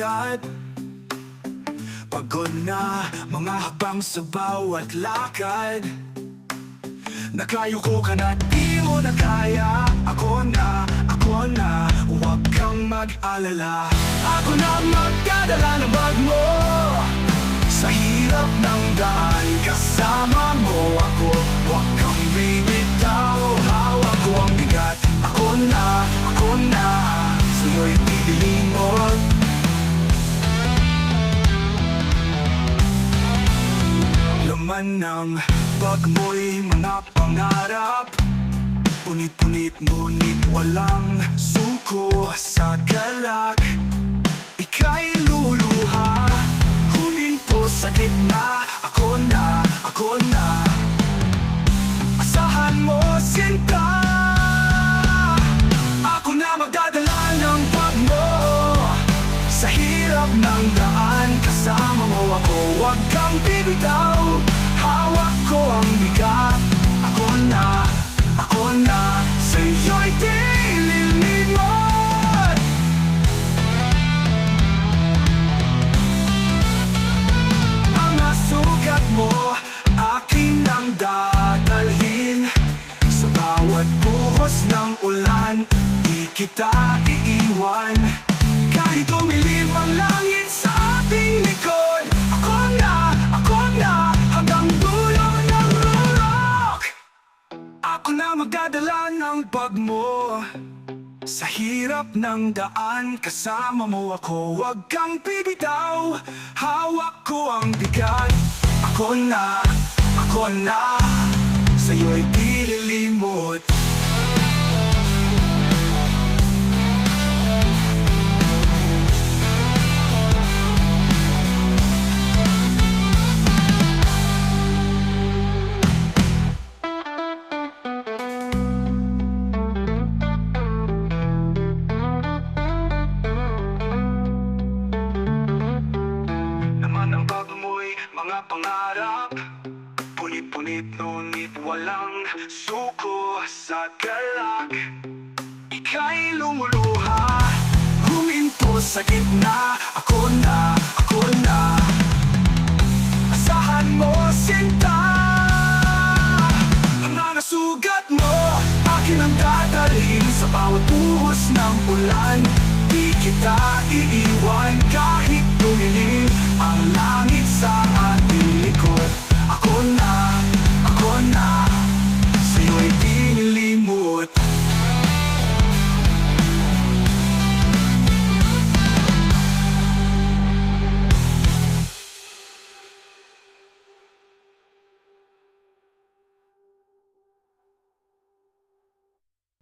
lakad. Pagod na mga habang sa bawat lakad. Nakayuko ka na, di mo na kaya. Ako na, huwag kang mag-alala. Ako na magdadala ng bag mo. Sa hirap ng daan, kasama mo ako. Huwag kang bibitaw, hawak ko ang bigat. Ako na, sa'yo'y pipilimot. Laman ng bag mo'y mga pangarap. Punit-punit ngunit walang suko sa galak. Ika'y luluha, huminto sa gitna. Ako na, asahan mo sinta. Ako na magdadala ng bag mo. Sa hirap ng daan, kasama mo ako. Huwag kang bibitaw, hawak ko ang bigat. Ako na, sa'yo'y di lilimot. Mga sugat mo, akin ang dadalhin. Sa bawat buhos ng ulan, di kita iiwan. Kahit umilim ang langit sa ating likod. Ako na, hanggang dulo ng rurok. Ako na magdadala ng bag mo. Sa hirap ng daan, kasama mo ako. Huwag kang bibitaw, hawak ko ang bigat. Ako na, sa'yo'y di lilimot. Mga pangarap, punit-punit ngunit walang suko sa galak. Ika'y lumuluha, huminto sa gitna. Ako na, asahan mo sinta. Ang mga sugat mo, akin ang dadalhin. Sa bawat buhos ng ulan, di kita iiwan kahit